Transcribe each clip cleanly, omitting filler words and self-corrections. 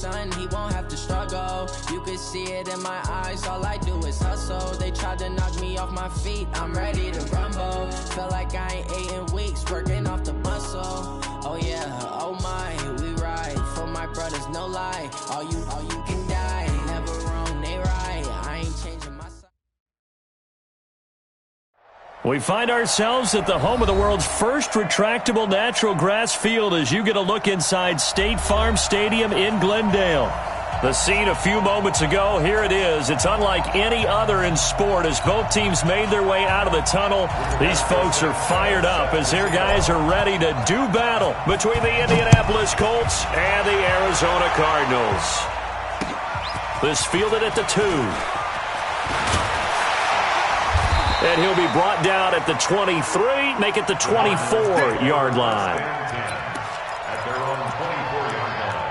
Son, he won't have to struggle. You can see it in my eyes. All I do is hustle. They tried to knock me off my feet. I'm ready to rumble. Feel like I ain't ate in weeks, working off the muscle. Oh yeah, oh my, we ride for my brothers, no lie. All you can die. Never wrong, they right. I ain't changing my side. We find ourselves at the home of the world's first retractable natural grass field as you get a look inside State Farm Stadium in Glendale. The scene a few moments ago, here it is. It's unlike any other in sport as both teams made their way out of the tunnel. These folks are fired up as their guys are ready to do battle between the Indianapolis Colts and the Arizona Cardinals. This fielded at the 2. And he'll be brought down at the 23, make it the 24-yard line. At their own 24-yard line.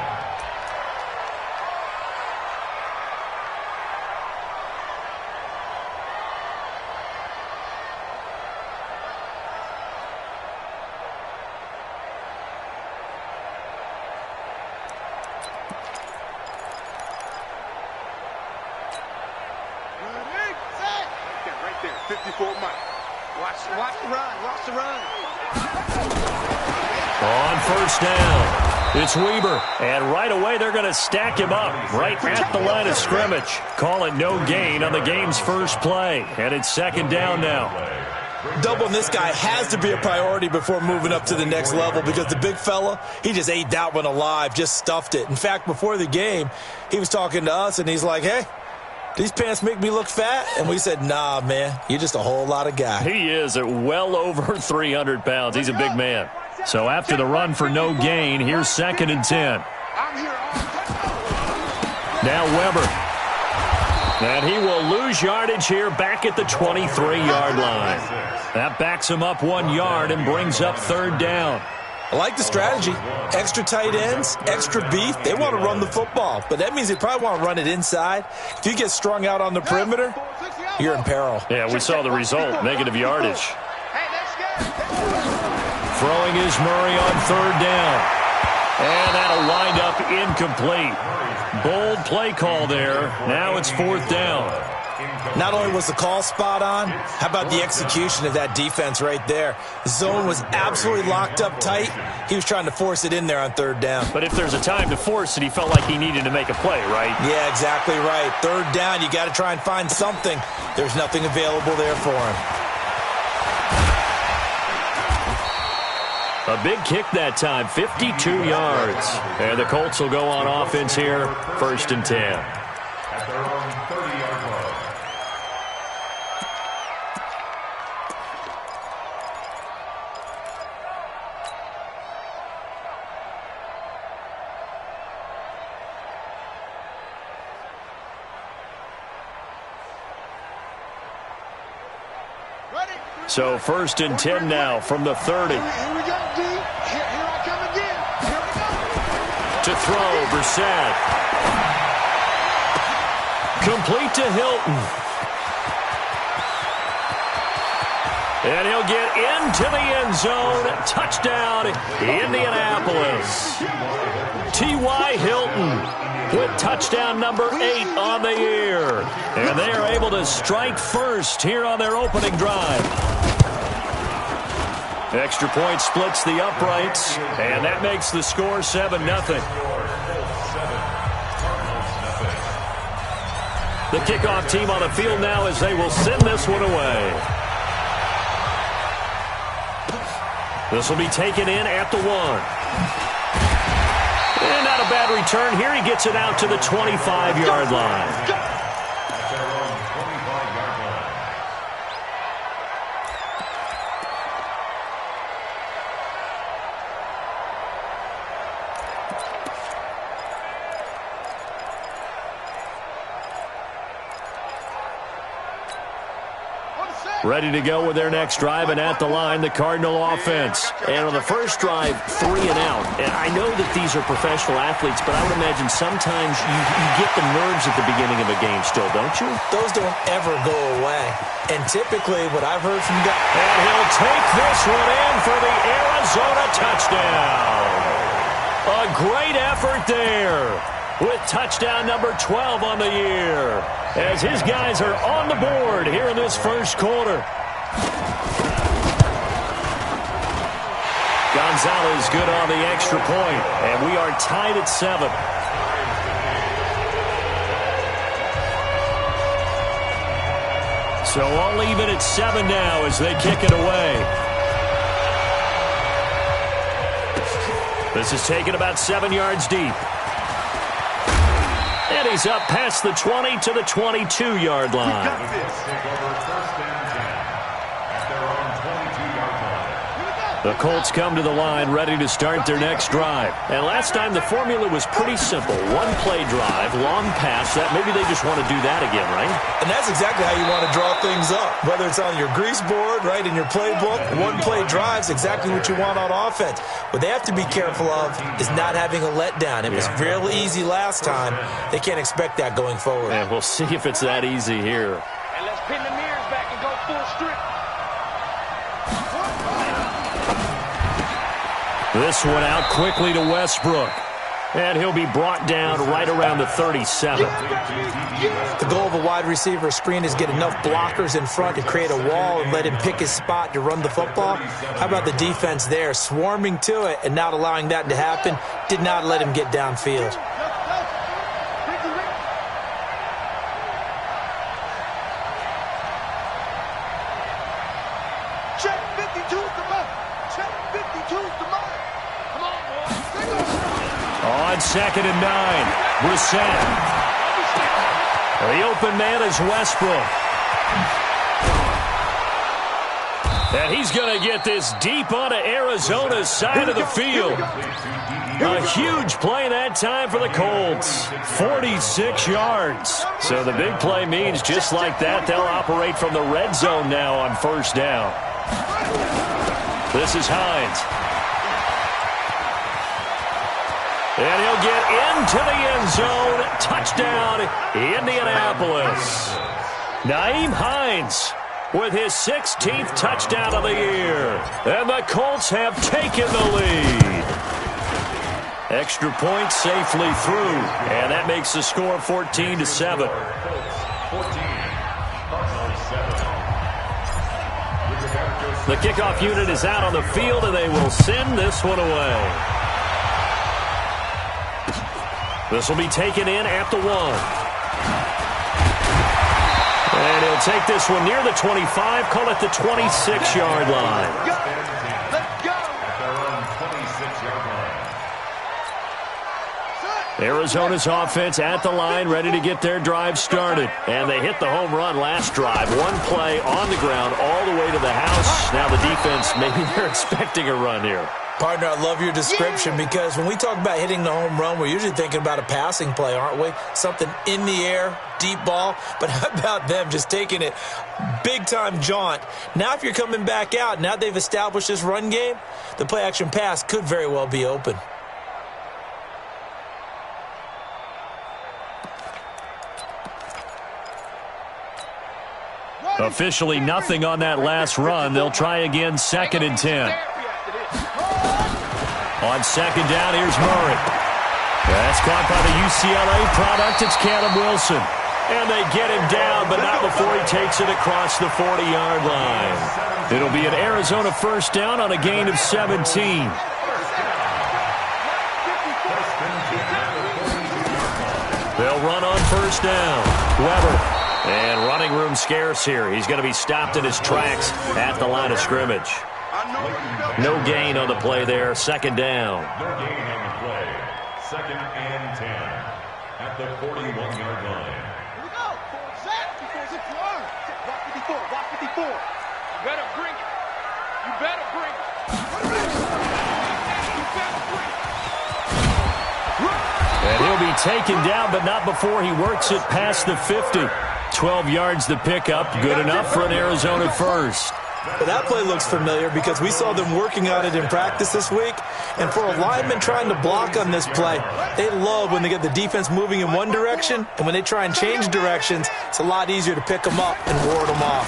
Right there, 54 Mike. Watch the run. On first down, it's Weber. And right away, they're going to stack him up right at the line of scrimmage. Call it no gain on the game's first play. And it's second down now. Doubling this guy has to be a priority before moving up to the next level because the big fella, he just ate that one alive, just stuffed it. In fact, before the game, he was talking to us, and he's like, hey, these pants make me look fat? And we said, nah, man, you're just a whole lot of guy. He is at well over 300 pounds. He's a big man. So after the run for no gain, here's 2nd and 10. Now Weber. And he will lose yardage here back at the 23-yard line. That backs him up 1 yard and brings up 3rd down. I like the strategy. Extra tight ends, extra beef. They want to run the football, but that means they probably want to run it inside. If you get strung out on the perimeter, you're in peril. Yeah, we saw the result, negative yardage. Throwing is Murray on 3rd down. And that'll wind up incomplete. Bold play call there. Now it's 4th down. Not only was the call spot on, how about the execution of that defense right there? The zone was absolutely locked up tight. He was trying to force it in there on 3rd down. But if there's a time to force it, he felt like he needed to make a play, right? Yeah, exactly right. 3rd down, you got to try and find something. There's nothing available there for him. A big kick that time, 52 yards. And the Colts will go on offense here, 1st and 10. At their own 30-yard line. So 1st and 10 now from the 30. Here we go, D. Here I come again. Here we go. To throw, Brissett. Complete to Hilton. And he'll get into the end zone. Touchdown, Indianapolis. T.Y. Hilton with touchdown number 8 on the year. And they are able to strike first here on their opening drive. Extra point splits the uprights, and that makes the score 7-0. The kickoff team on the field now as they will send this one away. This will be taken in at the 1. And not a bad return here. He gets it out to the 25-yard line. Ready to go with their next drive, and at the line, the Cardinal offense. And on the first drive, 3 and out. And I know that these are professional athletes, but I would imagine sometimes you get the nerves at the beginning of a game still, don't you? Those don't ever go away. And typically, what I've heard from guys... And he'll take this one in for the Arizona touchdown. A great effort there. with touchdown number 12 on the year, as his guys are on the board here in this first quarter. Gonzalez good on the extra point, and we are tied at 7. So all even at 7 now as they kick it away. This is taken about 7 yards deep. And he's up past the 20 to the 22-yard line. The Colts come to the line ready to start their next drive. And last time the formula was pretty simple. One-play drive, long pass. That maybe they just want to do that again, right? And that's exactly how you want to draw things up. Whether it's on your grease board, right, in your playbook, one-play drive's exactly what you want on offense. What they have to be careful of is not having a letdown. It was real easy last time. They can't expect that going forward. And we'll see if it's that easy here. And let's pin the mirrors back and go full strip. This one out quickly to Westbrook. And he'll be brought down right around the 37. The goal of a wide receiver screen is get enough blockers in front to create a wall and let him pick his spot to run the football. How about the defense there, swarming to it and not allowing that to happen? Did not let him get downfield. Check 52's the mark. Check 52's the mark. Come on, boys. On 2nd and 9, Brissett. The open man is Westbrook. And he's going to get this deep onto Arizona's side of the field. A huge play that time for the Colts. 46 yards. So the big play means just like that, they'll operate from the red zone now on first down. This is Hines. And he'll get into the end zone. Touchdown, Indianapolis. Nyheim Hines with his 16th touchdown of the year. And the Colts have taken the lead. Extra point safely through. And that makes the score 14-7. The kickoff unit is out on the field, and they will send this one away. This will be taken in at the 1. And he'll take this one near the 25, call it the 26-yard line. Let's go. Arizona's offense at the line, ready to get their drive started. And they hit the home run last drive. One play on the ground all the way to the house. Now the defense, maybe they're expecting a run here. Partner, I love your description because when we talk about hitting the home run, we're usually thinking about a passing play, aren't we? Something in the air, deep ball. But how about them just taking it big-time jaunt? Now if you're coming back out, now they've established this run game, the play-action pass could very well be open. Officially nothing on that last run. They'll try again 2nd and 10. On 2nd down, here's Murray. That's caught by the UCLA product. It's Caleb Wilson. And they get him down, but not before he takes it across the 40-yard line. It'll be an Arizona first down on a gain of 17. They'll run on first down. Weber. And running room scarce here. He's going to be stopped in his tracks at the line of scrimmage. No gain on the play there. 2nd down. No gain on the play. 2nd and 10 at the 41-yard line. Here we go. Zach, before it's your Rock 54. Rock 54. You better bring it. You better bring it. You better bring it. And he'll be taken down, but not before he works it past the 50. 12 yards the pickup. Good enough for an Arizona first. Well, that play looks familiar because we saw them working on it in practice this week. And for a lineman trying to block on this play, they love when they get the defense moving in one direction. And when they try and change directions, it's a lot easier to pick them up and ward them off.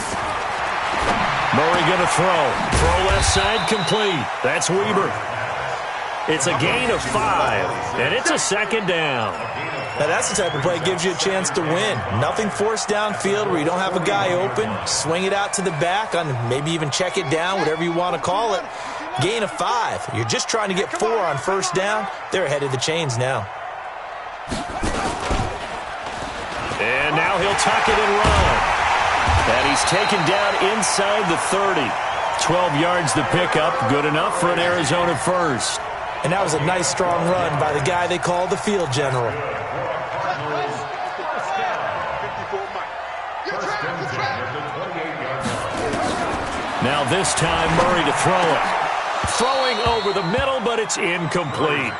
Murray going to throw. Throw left side complete. That's Weber. It's a gain of 5, and it's a 2nd down. Now, that's the type of play that gives you a chance to win. Nothing forced downfield where you don't have a guy open. Swing it out to the back, on maybe even check it down, whatever you want to call it. Gain of 5. You're just trying to get 4 on first down. They're ahead of the chains now. And now he'll tuck it and run. And he's taken down inside the 30. 12 yards the pickup. Good enough for an Arizona first. And that was a nice, strong run by the guy they call the field general. Now this time, Murray to throw it. Throwing over the middle, but it's incomplete.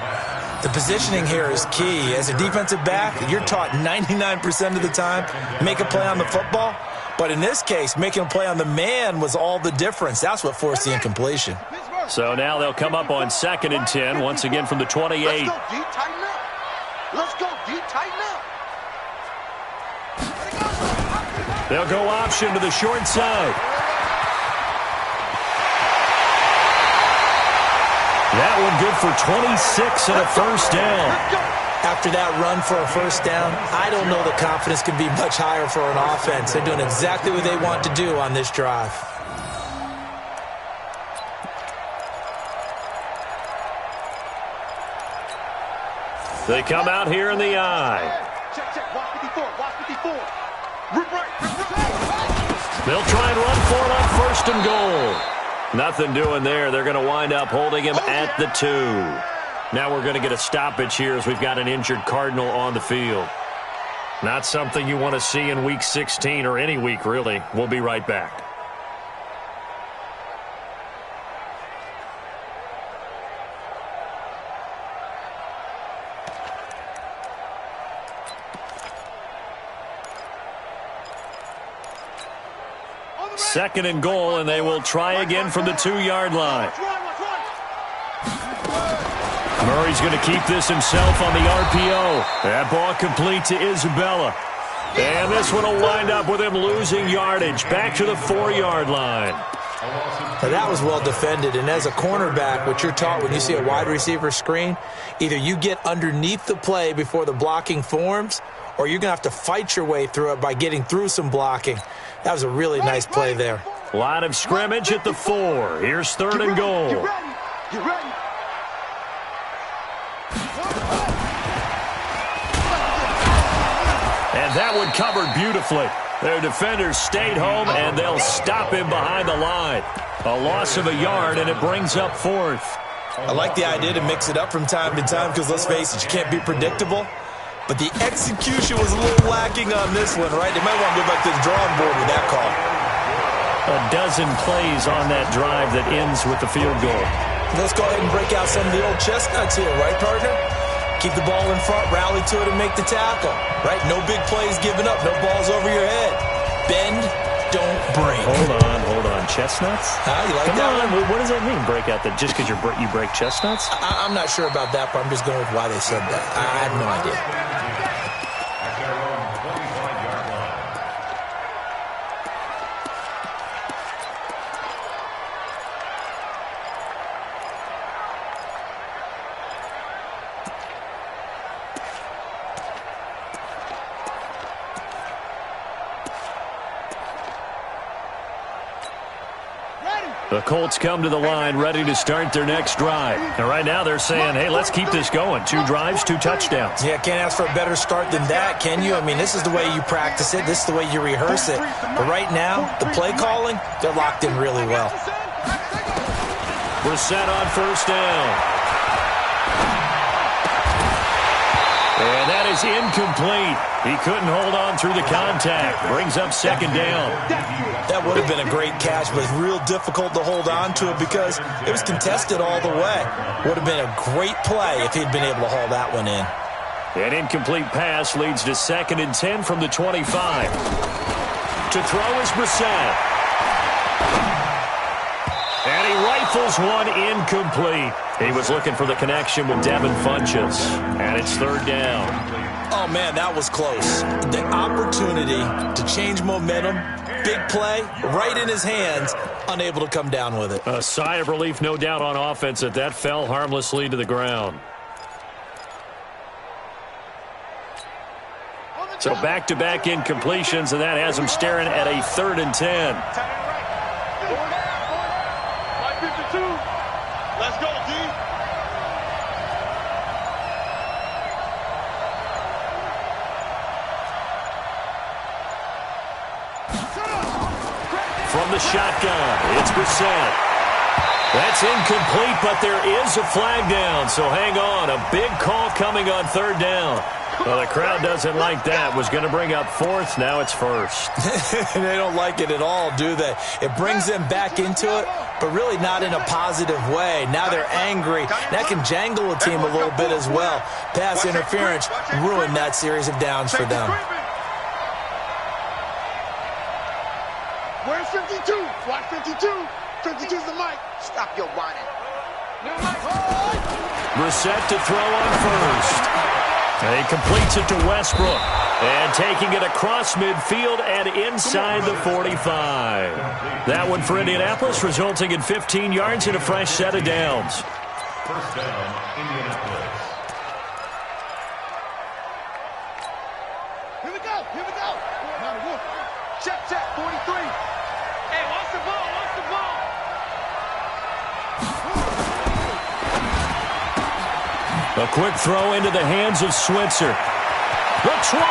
The positioning here is key. As a defensive back, you're taught 99% of the time, make a play on the football. But in this case, making a play on the man was all the difference. That's what forced the incompletion. So now they'll come up on 2nd and 10, once again from the 28. Let's go, D, tighten up. Let's go, D, tighten up. They'll go option to the short side. That one good for 26 and a first down. After that run for a first down, I don't know that confidence can be much higher for an offense. They're doing exactly what they want to do on this drive. They come out here in the eye. Check, check. Watch 54. Watch 54. Rip right. They'll try and run for it on 1st and goal. Nothing doing there. They're going to wind up holding him at the 2. Now we're going to get a stoppage here as we've got an injured Cardinal on the field. Not something you want to see in Week 16 or any week, really. We'll be right back. Second and goal, and they will try again from the 2-yard line. Murray's going to keep this himself on the RPO. That ball complete to Isabella. And this one will wind up with him losing yardage. Back to the 4-yard line. Now that was well defended, and as a cornerback, what you're taught when you see a wide receiver screen, either you get underneath the play before the blocking forms, or you're going to have to fight your way through it by getting through some blocking. That was a really nice play there. Line of scrimmage at the 4. Here's 3rd and goal. Get ready. And that one covered beautifully. Their defenders stayed home, and they'll stop him behind the line. A loss of a yard, and it brings up 4th. I like the idea to mix it up from time to time because, let's face it, you can't be predictable. But the execution was a little lacking on this one, right? They might want to go back to the drawing board with that call. A dozen plays on that drive that ends with the field goal. Let's go ahead and break out some of the old chestnuts here, right, partner? Keep the ball in front, rally to it, and make the tackle, right? No big plays given up, no balls over your head. Bend, don't break. Hold on. Chestnuts? You like Come that on. one? What does that mean, break out? That just because you break chestnuts? I'm not sure about that, but I'm just going with why they said that. I have no idea. At their own 25-yard line. The Colts come to the line ready to start their next drive. And right now they're saying, hey, let's keep this going. 2 drives, 2 touchdowns. Yeah, can't ask for a better start than that, can you? I mean, this is the way you practice it. This is the way you rehearse it. But right now, the play calling, they're locked in really well. We're set on 1st down. And that is incomplete. He couldn't hold on through the contact. Brings up 2nd down. That would have been a great catch, but it's real difficult to hold on to it because it was contested all the way. Would have been a great play if he'd been able to haul that one in. An incomplete pass leads to 2nd and 10 from the 25. To throw is Brissett. And he rifles one incomplete. He was looking for the connection with Devin Funchess. And it's 3rd down. Oh, man, that was close. The opportunity to change momentum, big play, right in his hands, unable to come down with it. A sigh of relief, no doubt, on offense that fell harmlessly to the ground. So back-to-back incompletions, and that has them staring at a 3rd and 10. Let's go, D. From the shotgun, it's Brissett. That's incomplete, but there is a flag down, so hang on. A big call coming on 3rd down. Well, the crowd doesn't like that. Was going to bring up 4th. Now it's 1st. They don't like it at all, do they? It brings them back into it, but really not in a positive way. Now they're angry. That can jangle a team a little bit as well. Pass interference ruined that series of downs for them. Where's 52? Watch 52. 52's the mic. Stop your whining. Brissett to throw on 1st. He completes it to Westbrook. And taking it across midfield and inside the 45. That one for Indianapolis, resulting in 15 yards and a fresh set of downs. First down, Indianapolis. Here we go. Here we go. Check, 43. Hey, watch the ball. Watch the ball. A quick throw into the hands of Switzer. The 20.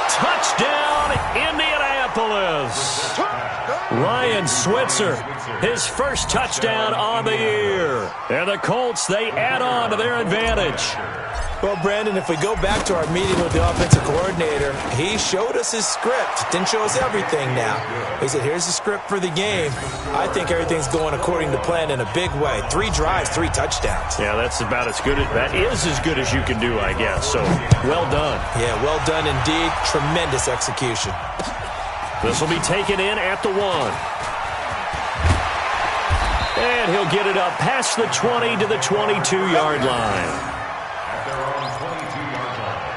Touchdown, Indianapolis. Ryan Switzer, his first touchdown on the year. And the Colts, they add on to their advantage. Well, Brandon, if we go back to our meeting with the offensive coordinator, he showed us his script. Didn't show us everything now. He said, here's the script for the game. I think everything's going according to plan in a big way. 3 drives, 3 touchdowns. Yeah, that's about as good as, that is as good as you can do, I guess. So, well done. Yeah, well done indeed. Tremendous execution. This will be taken in at the 1. And he'll get it up past the 20 to the 22-yard line. At their own 22-yard line.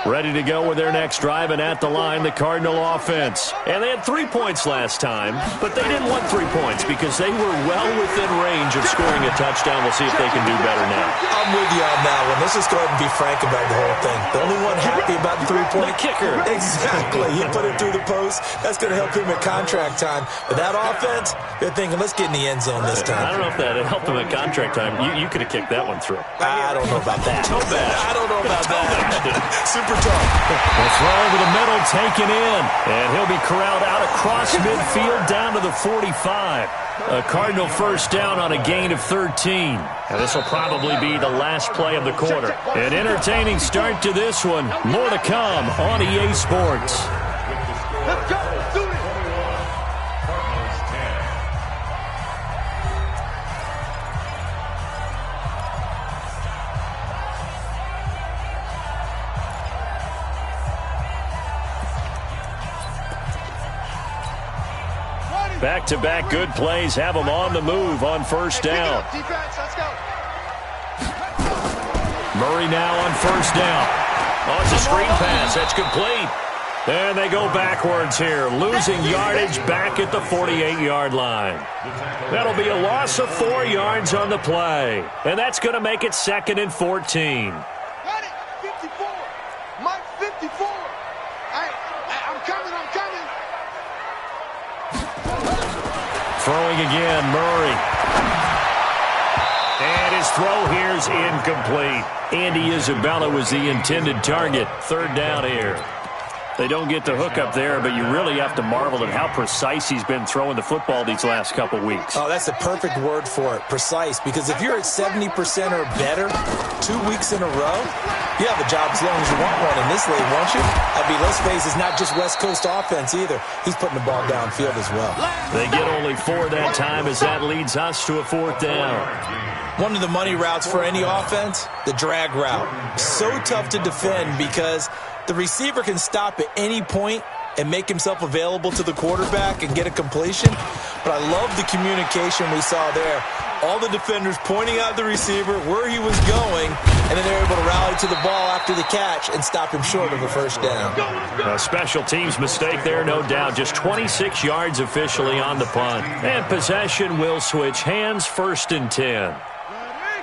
Ready to go with their next drive, and at the line, the Cardinal offense. And they had 3 points last time, but they didn't want 3 points because they were well within range of scoring a touchdown. We'll see if they can do better now. I'm with you on that one. Let's just go ahead and be frank about the whole thing. The only one happy about the 3-point The kicker. Exactly. He put it through the post. That's going to help him at contract time. But that offense, they're thinking, let's get in the end zone this time. I don't know if that helped him at contract time. You could have kicked that one through. I don't know about that. Toe bash. I don't know about that. Super tough. The throw over the middle, taken in. And he'll be corralled out across midfield down to the 45. A Cardinal first down on a gain of 13. And this will probably be the last play of the quarter. An entertaining start to this one. More to come on EA Sports. Let's go. Do it. Cardinals 10. Back-to-back good plays have them on the move on first down. Defense, let's go. Murray now on first down. Oh, it's a screen pass. That's complete. And they go backwards here, losing yardage back at the 48-yard line. That'll be a loss of 4 yards on the play. And that's going to make it 2nd and 14. Got it. 54. Mike, 54. I'm coming. Throwing again, Murray. And his throw here's incomplete. Andy Isabella was the intended target. 3rd down here. They don't get the hook up there, but you really have to marvel at how precise he's been throwing the football these last couple weeks. Oh, that's the perfect word for it, precise. Because if you're at 70% or better 2 weeks in a row, you have a job as long as you want one in this league, won't you? I mean, let's face it, it's not just West Coast offense either. He's putting the ball downfield as well. They get only 4 that time as that leads us to a 4th down. One of the money routes for any offense, the drag route. So tough to defend because the receiver can stop at any point and make himself available to the quarterback and get a completion. But I love the communication we saw there. All the defenders pointing out the receiver where he was going, and then they're able to rally to the ball after the catch and stop him short of a first down. A special teams mistake there, no doubt. Just 26 yards officially on the punt. And possession will switch hands, 1st and 10.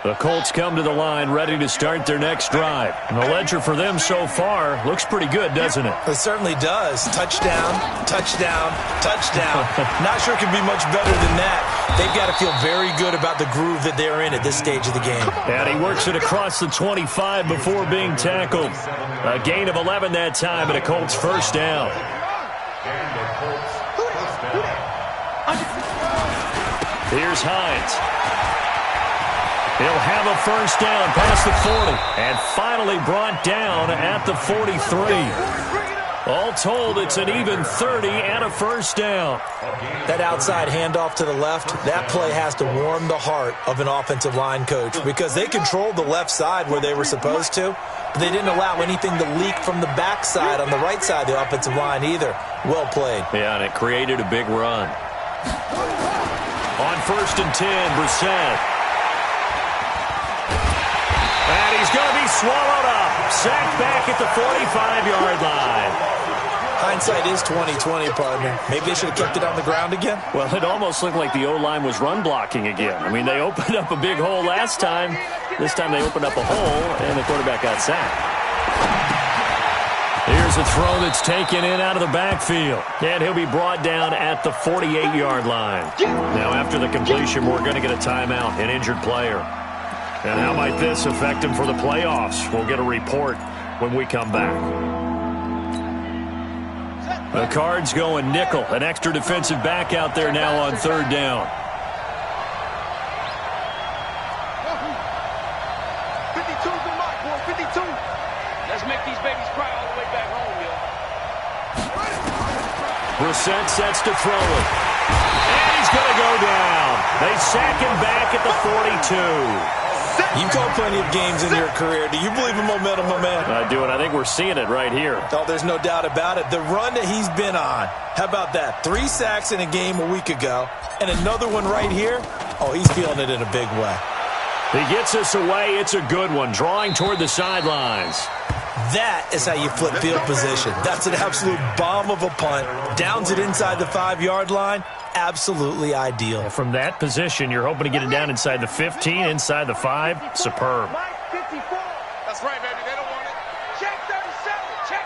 The Colts come to the line ready to start their next drive. And the ledger for them so far looks pretty good, doesn't it? It certainly does. Touchdown, touchdown, touchdown. Not sure it could be much better than that. They've got to feel very good about the groove that they're in at this stage of the game. And he works it across the 25 before being tackled. A gain of 11 that time and a Colts first down. Here's Hines. He'll have a first down past the 40 and finally brought down at the 43. All told, it's an even 30 and a first down. That outside handoff to the left, that play has to warm the heart of an offensive line coach because they controlled the left side where they were supposed to, but they didn't allow anything to leak from the backside on the right side of the offensive line either. Well played. Yeah, and it created a big run. On 1st and 10, Brissett. And he's going to be swallowed up. Sacked back at the 45-yard line. Hindsight is 20/20, partner. Maybe they should have kept it on the ground again. Well, it almost looked like the O-line was run blocking again. I mean, they opened up a big hole last time. This time they opened up a hole, and the quarterback got sacked. Here's a throw that's taken in out of the backfield. And he'll be brought down at the 48-yard line. Now, after the completion, we're going to get a timeout, an injured player. And how might this affect him for the playoffs? We'll get a report when we come back. The Cards going nickel. An extra defensive back out there now on 3rd down. 52's the mark, boy. 52. Let's make these babies cry all the way back home, yo. Brissett sets to throw it. And he's going to go down. They sack him back at the 42. You've called plenty of games in your career. Do you believe in momentum, my man? I do, and I think we're seeing it right here. Oh, there's no doubt about it. The run that he's been on. How about that? 3 sacks in a game a week ago, and another one right here. Oh, he's feeling it in a big way. He gets us away. It's a good one, drawing toward the sidelines. That is how you flip field position. That's an absolute bomb of a punt. Downs it inside the 5-yard line. Absolutely ideal. From that position, you're hoping to get it down inside the 15, inside the 5. Superb. That's right, baby. They don't want it. Check 37. Check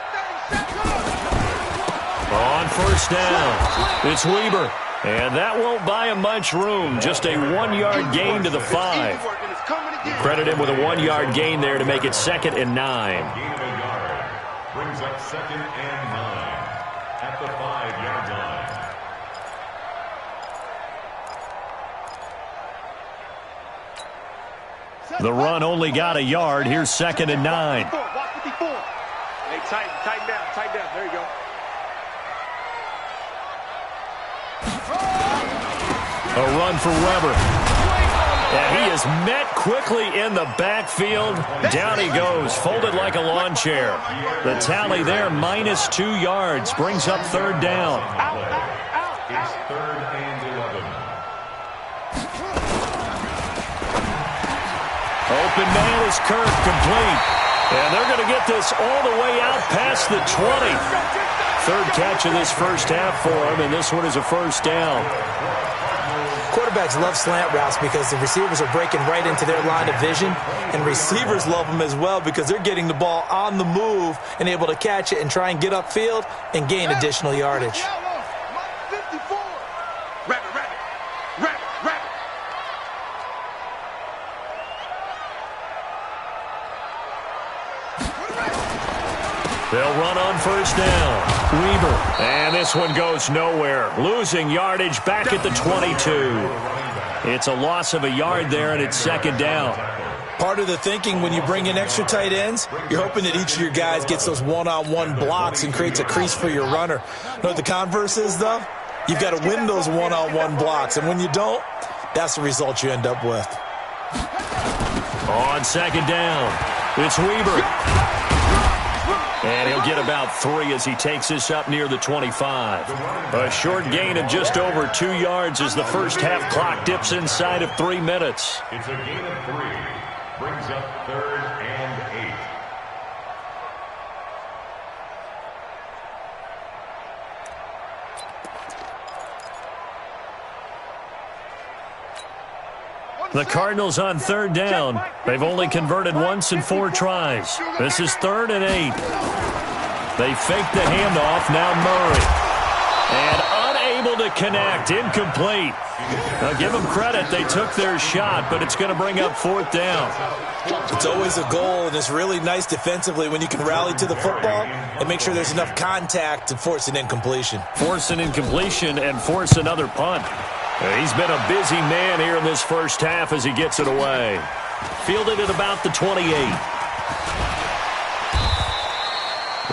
37. On 1st down, it's Weber. And that won't buy him much room. Just a 1-yard gain to the 5. Credit him with a 1-yard gain there to make it 2nd and 9. Gain of a yard brings up 2nd and 9 at the 5-yard line. The run only got a yard. Here's 2nd and 9. Hey, tighten down. There you go. A run for Weber. And he is met quickly in the backfield. Down he goes, folded like a lawn chair. The tally there, -2 yards, brings up 3rd down. It's 3rd and 11. Open man is Kirk, complete. And they're going to get this all the way out past the 20. 3rd catch of this first half for him, and this one is a first down. Quarterbacks love slant routes because the receivers are breaking right into their line of vision, and receivers love them as well because they're getting the ball on the move and able to catch it and try and get upfield and gain additional yardage. They'll run on 1st down. Weber. And this one goes nowhere. Losing yardage back at the 22. It's a loss of a yard there, and it's 2nd down. Part of the thinking when you bring in extra tight ends, you're hoping that each of your guys gets those one-on-one blocks and creates a crease for your runner. You know what the converse is, though? You've got to win those one-on-one blocks, and when you don't, that's the result you end up with. On 2nd down, it's Weber. And he'll get about 3 as he takes this up near the 25. A short gain of just over 2 yards as the first half clock dips inside of 3 minutes. It's a gain of 3. Brings up 3rd and 8. The Cardinals on 3rd down. They've only converted once in 4 tries. This is 3rd and 8. They fake the handoff. Now Murray. And unable to connect. Incomplete. Now give them credit. They took their shot, but it's going to bring up 4th down. It's always a goal, and it's really nice defensively when you can rally to the football and make sure there's enough contact to force an incompletion. Force an incompletion and force another punt. He's been a busy man here in this first half as he gets it away. Fielded at about the 28.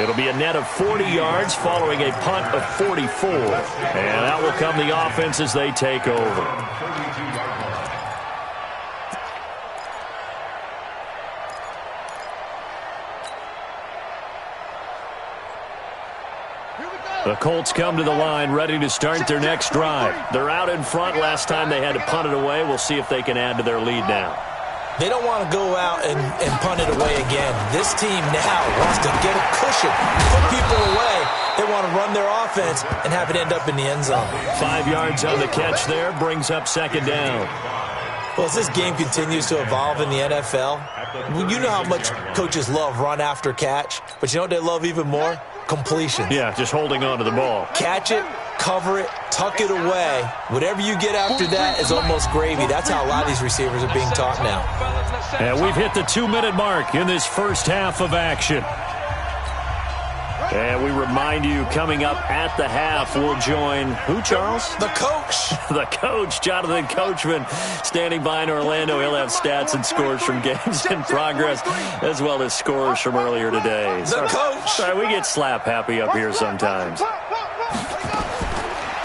It'll be a net of 40 yards following a punt of 44. And that will come the offense as they take over. The Colts come to the line ready to start their next drive. They're out in front. Last time they had to punt it away. We'll see if they can add to their lead now. They don't want to go out and punt it away again. This team now wants to get a cushion, put people away. They want to run their offense and have it end up in the end zone. 5 yards on the catch there brings up 2nd down. Well, as this game continues to evolve in the NFL, you know how much coaches love run after catch, but you know what they love even more? Completion. Yeah, just holding on to the ball. Catch it, cover it, tuck it away. Whatever you get after that is almost gravy. That's how a lot of these receivers are being taught now. And we've hit the 2-minute mark in this first half of action. And we remind you, coming up at the half, we'll join who, Charles? The coach. The coach, Jonathan Coachman, standing by in Orlando. He'll have stats and scores from games in progress, as well as scores from earlier today. The coach. Sorry, we get slap happy up here sometimes.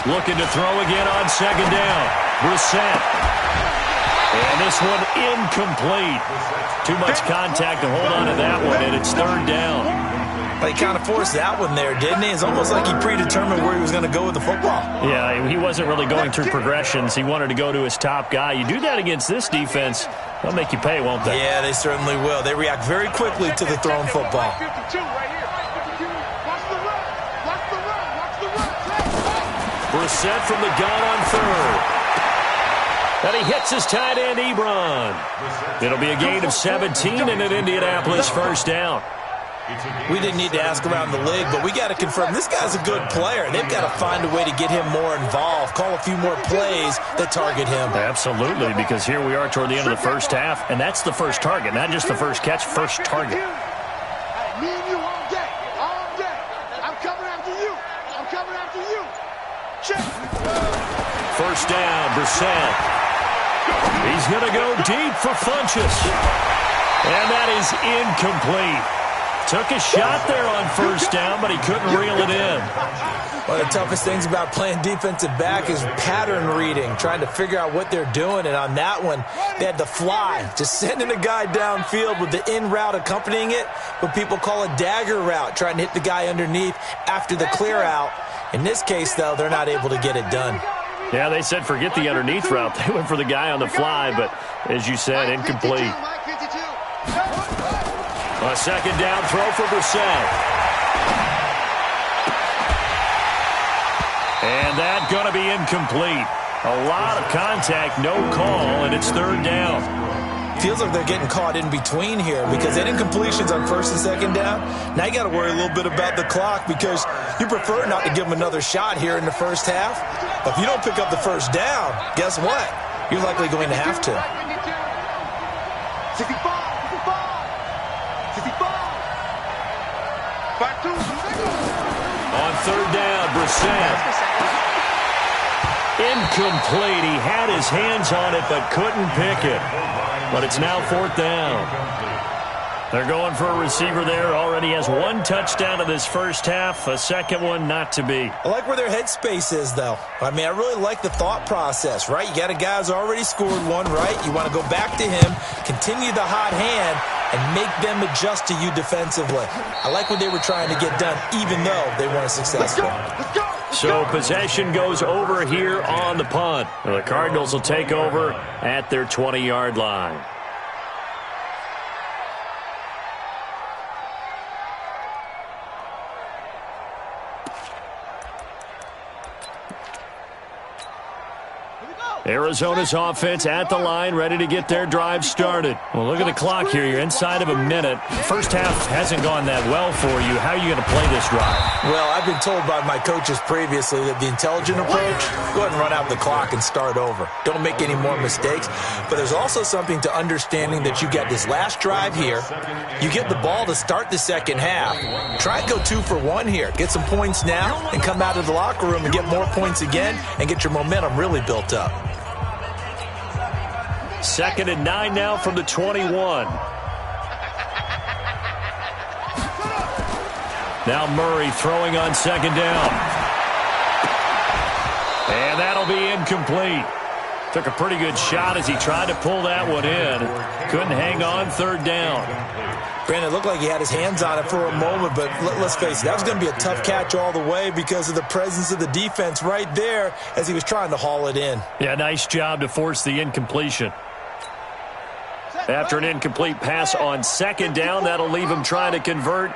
Looking to throw again on 2nd down. Brissett. And this one incomplete. Too much contact to hold on to that one, and it's 3rd down. But he kind of forced that one there, didn't he? It's almost like he predetermined where he was going to go with the football. Yeah, he wasn't really going through progressions. He wanted to go to his top guy. You do that against this defense, they'll make you pay, won't they? Yeah, they certainly will. They react very quickly to the thrown football. Brissett from the gun on 3rd. And he hits his tight end, Ebron. It'll be a gain of 17 and an Indianapolis 1st down. We didn't need to ask around the league, but we got to confirm this guy's a good player. They've got to find a way to get him more involved, call a few more plays that target him. Absolutely, because here we are toward the end of the first half, and that's the first target, not just the first catch, first target. Me and you all day, all day. I'm coming after you. I'm coming after you. Check. First down, Brissett. He's going to go deep for Funchess. And that is incomplete. Took a shot there on 1st down, but he couldn't reel it in. One of the toughest things about playing defensive back is pattern reading, trying to figure out what they're doing. And on that one, they had to fly, just sending a guy downfield with the in route accompanying it, what people call a dagger route, trying to hit the guy underneath after the clear out. In this case, though, they're not able to get it done. Yeah, they said forget the underneath route. They went for the guy on the fly, but as you said, incomplete. A 2nd down throw for Brissett. And that's going to be incomplete. A lot of contact, no call, and it's 3rd down. Feels like they're getting caught in between here because they had incompletions on 1st and 2nd down. Now you got to worry a little bit about the clock because you prefer not to give them another shot here in the first half. But if you don't pick up the 1st down, guess what? You're likely going to have to. 65. On 3rd down, Brissett. Incomplete. He had his hands on it but couldn't pick it. But it's now 4th down. They're going for a receiver there. Already has 1 touchdown in this first half. A second one not to be. I like where their headspace is, though. I mean, I really like the thought process, right? You got a guy who's already scored one, right? You want to go back to him, continue the hot hand, and make them adjust to you defensively. I like what they were trying to get done, even though they weren't successful. So possession goes over here on the punt. The Cardinals will take over at their 20-yard line. Arizona's offense at the line, ready to get their drive started. Well, look at the clock here. You're inside of a minute. First half hasn't gone that well for you. How are you going to play this drive? Well, I've been told by my coaches previously that the intelligent approach, go ahead and run out the clock and start over. Don't make any more mistakes. But there's also something to understanding that you got this last drive here. You get the ball to start the second half. Try and go 2 for 1 here. Get some points now and come out of the locker room and get more points again and get your momentum really built up. 2nd and 9 now from the 21. Now Murray throwing on 2nd down. And that'll be incomplete. Took a pretty good shot as he tried to pull that one in. Couldn't hang on 3rd down. Brandon, it looked like he had his hands on it for a moment, but let's face it, that was going to be a tough catch all the way because of the presence of the defense right there as he was trying to haul it in. Yeah, nice job to force the incompletion. After an incomplete pass on 2nd down, that'll leave him trying to convert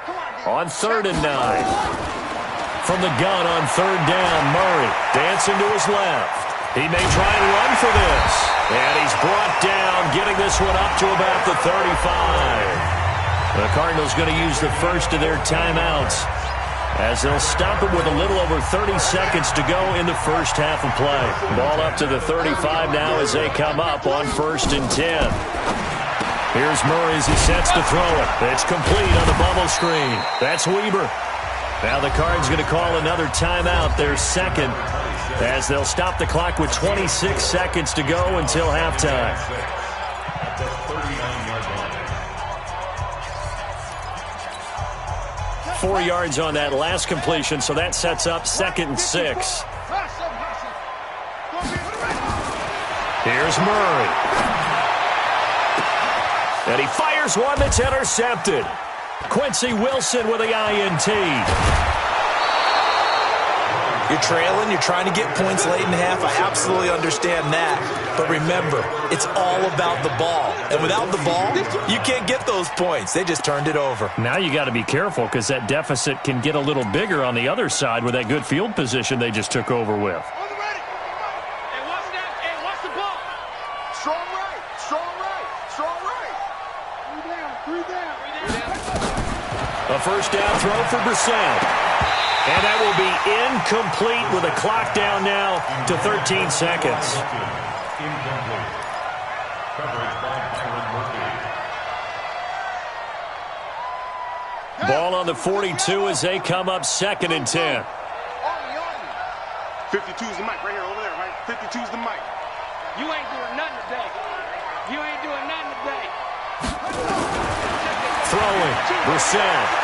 on 3rd and 9. From the gun on 3rd down, Murray dancing to his left. He may try and run for this. And he's brought down, getting this one up to about the 35. The Cardinals going to use the first of their timeouts as they'll stop it with a little over 30 seconds to go in the first half of play. Ball up to the 35 now as they come up on 1st and 10. Here's Murray as he sets to throw it. It's complete on the bubble screen. That's Weber. Now the Cards going to call another timeout, their second, as they'll stop the clock with 26 seconds to go until halftime. 4 yards on that last completion, so that sets up 2nd and 6. Here's Murray. And he fires one that's intercepted. Quincy Wilson with the INT. You're trailing, you're trying to get points late in the half. I absolutely understand that. But remember, it's all about the ball. And without the ball, you can't get those points. They just turned it over. Now you got to be careful because that deficit can get a little bigger on the other side with that good field position they just took over with. A first down throw for Brissett. And that will be incomplete with a clock down now to 13 seconds. Ball on the 42 as they come up 2nd and 10. 52's the mic right here, over there, right? 52's the mic. You ain't doing nothing today. You ain't doing nothing today. Throwing, Brissett.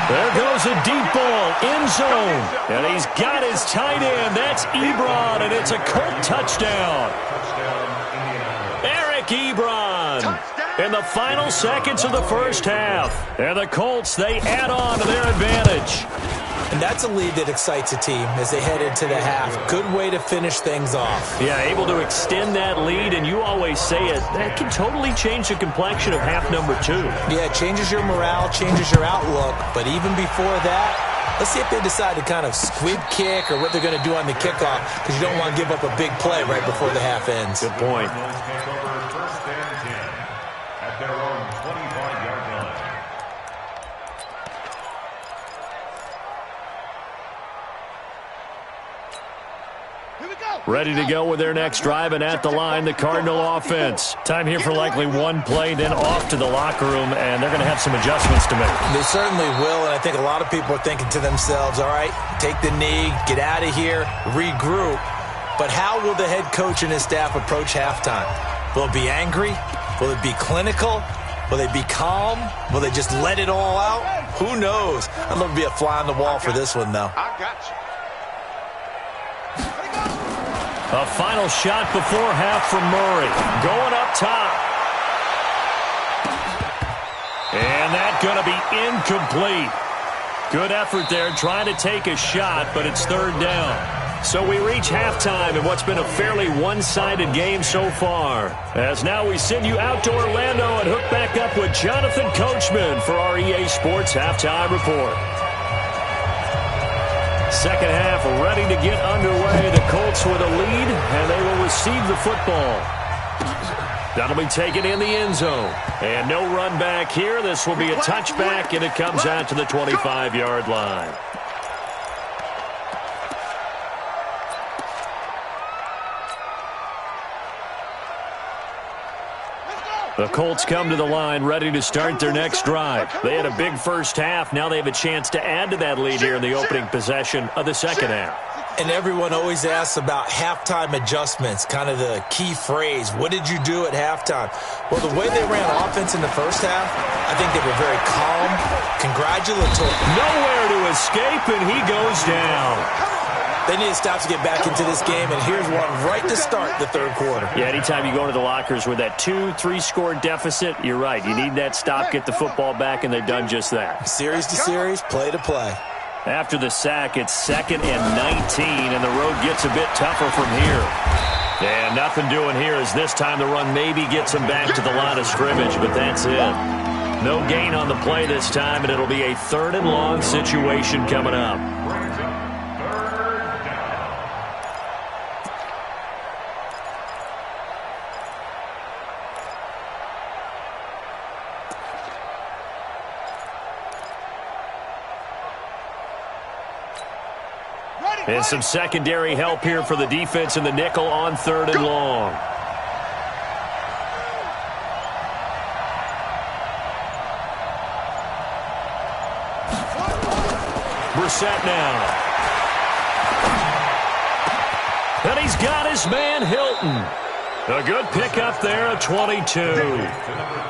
There goes a deep ball, end zone. And he's got his tight end. That's Ebron, and it's a Colt touchdown. Eric Ebron in the final seconds of the first half. And the Colts, they add on to their advantage. And that's a lead that excites a team as they head into the half. Good way to finish things off. Yeah, able to extend that lead, and you always say it, that can totally change the complexion of half number 2. Yeah, it changes your morale, changes your outlook. But even before that, let's see if they decide to kind of squib kick or what they're going to do on the kickoff, because you don't want to give up a big play right before the half ends. Good point. First and 10 at their own 25-yard line. Ready to go with their next drive, and at the line, the Cardinal offense. Time here for likely one play, then off to the locker room, and they're going to have some adjustments to make. They certainly will, and I think a lot of people are thinking to themselves, all right, take the knee, get out of here, regroup. But how will the head coach and his staff approach halftime? Will it be angry? Will it be clinical? Will they be calm? Will they just let it all out? Who knows? I'd love to be a fly on the wall for this one, though. I got you. A final shot before half from Murray. Going up top. And that's going to be incomplete. Good effort there trying to take a shot, but it's 3rd down. So we reach halftime in what's been a fairly one-sided game so far. As now we send you out to Orlando and hook back up with Jonathan Coachman for our EA Sports Halftime Report. Second half ready to get underway. The Colts with a lead, and they will receive the football. That'll be taken in the end zone. And no run back here. This will be a touchback, and it comes out to the 25-yard line. The Colts come to the line ready to start their next drive. They had a big first half. Now they have a chance to add to that lead here in the opening possession of the second half. And everyone always asks about halftime adjustments, kind of the key phrase. What did you do at halftime? Well, the way they ran offense in the first half, I think they were very calm, congratulatory. Nowhere to escape, and he goes down. They need to stop to get back into this game, and here's one right to start the third quarter. Yeah, anytime you go into the lockers with that 2-3 score deficit, you're right. You need that stop, get the football back, and they've done just that. Series to series, play to play. After the sack, it's 2nd and 19, and the road gets a bit tougher from here. And nothing doing here as this time the run maybe gets them back to the line of scrimmage, but that's it. No gain on the play this time, and it'll be a 3rd and long situation coming up. And some secondary help here for the defense in the nickel on 3rd and long. Brissett now. And he's got his man Hilton. A good pickup there at 22.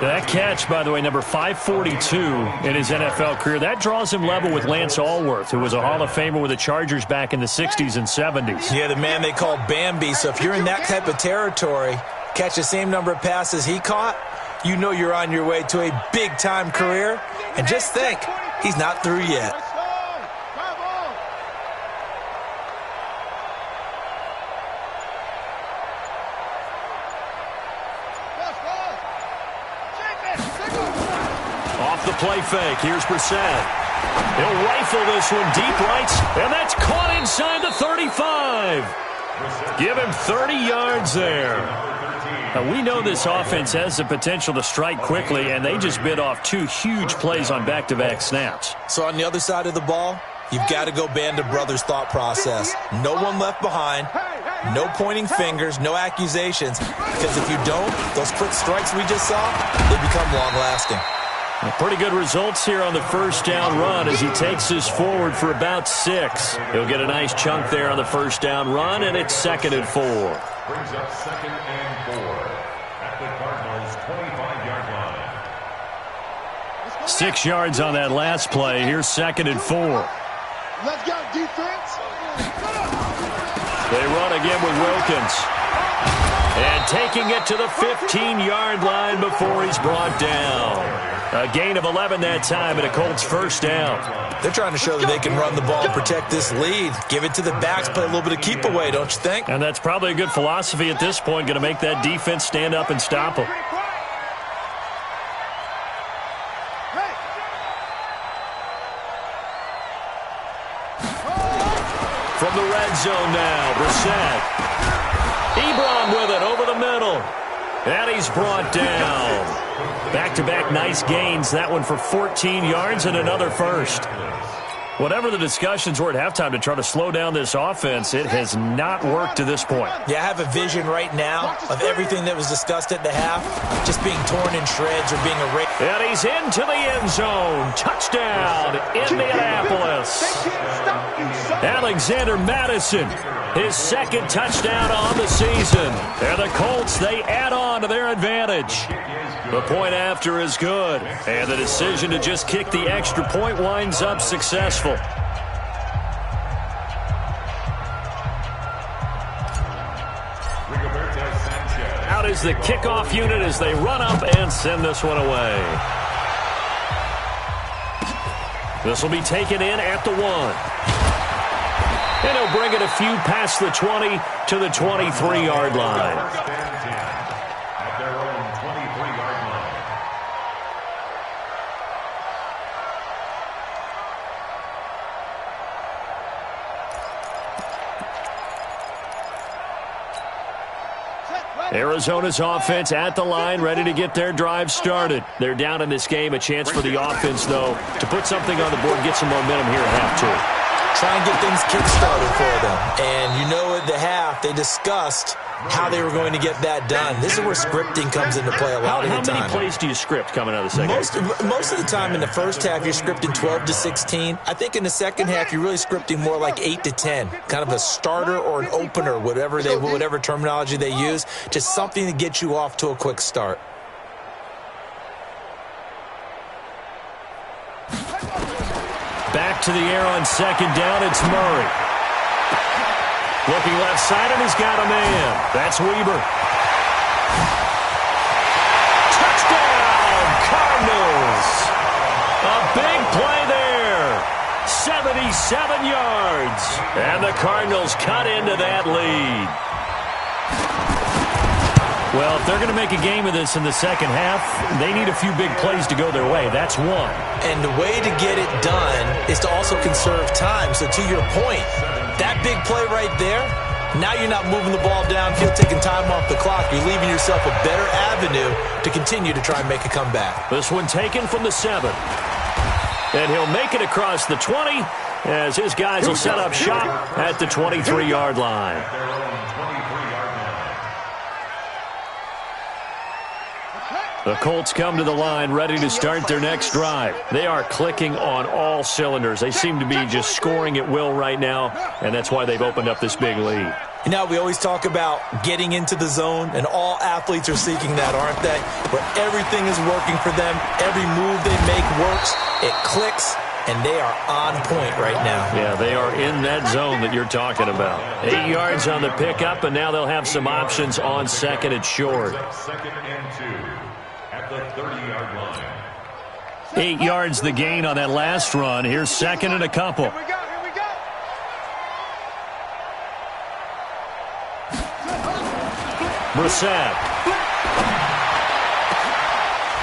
That catch, by the way, number 542 in his NFL career. That draws him level with Lance Allworth, who was a Hall of Famer with the Chargers back in the 60s and 70s. Yeah, the man they called Bambi. So if you're in that type of territory, catch the same number of passes he caught, you know you're on your way to a big-time career. And just think, he's not through yet. The play fake. Here's Brissett. He'll rifle this one deep right, and that's caught inside the 35. Give him 30 yards there. Now, we know this offense has the potential to strike quickly, and they just bit off 2 huge plays on back-to-back snaps. So on the other side of the ball, you've got to go Band of Brothers thought process. No one left behind. No pointing fingers, no accusations. Because if you don't, those quick strikes we just saw, they become long-lasting. Pretty good results here on the first down run as he takes this forward for about 6. He'll get a nice chunk there on the first down run, and it's 2nd and 4. Brings up 2nd and 4 at the Cardinals' 25-yard line. 6 yards on that last play. Here's 2nd and 4. Let's go, defense. They run again with Wilkins. And taking it to the 15-yard line before he's brought down. A gain of 11 that time and a Colts first down. They're trying to show that they can run the ball and protect this lead. Give it to the backs, play a little bit of keep away, don't you think? And that's probably a good philosophy at this point, going to make that defense stand up and stop them. From the red zone now, Brissett. Ebron with it over the middle. And he's brought down. Back-to-back nice gains. That one for 14 yards and another first. Whatever the discussions were at halftime to try to slow down this offense, it has not worked to this point. Yeah, I have a vision right now of everything that was discussed at the half just being torn in shreds or being erased. And he's into the end zone. Touchdown, Indianapolis. Alexander Madison, his 2nd touchdown on the season. And the Colts, they add on to their advantage. The point after is good, and the decision to just kick the extra point winds up successful. Out is the kickoff unit as they run up and send this one away. This will be taken in at the 1. And he'll bring it a few past the 20 to the 23-yard line. Arizona's offense at the line, ready to get their drive started. They're down in this game. A chance for the offense, though, to put something on the board, get some momentum here at half two. Try and get things kick-started for them. And you know at the half, they discussed how they were going to get that done. This is where scripting comes into play a lot of the time. How many plays do you script coming out of the second half? Most of the time in the first half, you're scripting 12 to 16. I think in the second half, you're really scripting more like 8 to 10. Kind of a starter or an opener, whatever terminology they use. Just something to get you off to a quick start. Back to the air on second down, it's Murray. Looking left side, and he's got a man. That's Weber. Touchdown, Cardinals. A big play there. 77 yards. And the Cardinals cut into that lead. Well, if they're going to make a game of this in the second half, they need a few big plays to go their way. That's one. And the way to get it done is to also conserve time. So to your point, that big play right there, now you're not moving the ball downfield, taking time off the clock. You're leaving yourself a better avenue to continue to try and make a comeback. This one taken from the 7. And he'll make it across the 20 as his guys will set up shop at the 23-yard line. The Colts come to the line ready to start their next drive. They are clicking on all cylinders. They seem to be just scoring at will right now, and that's why they've opened up this big lead. You know, we always talk about getting into the zone, and all athletes are seeking that, aren't they? Where everything is working for them, every move they make works, it clicks, and they are on point right now. Yeah, they are in that zone that you're talking about. 8 yards on the pickup, and now they'll have some options on second and short. Second and 2. At the 30-yard line. 8 yards the gain on that last run. Here's second and a couple. Here we go, here we go. Brissett.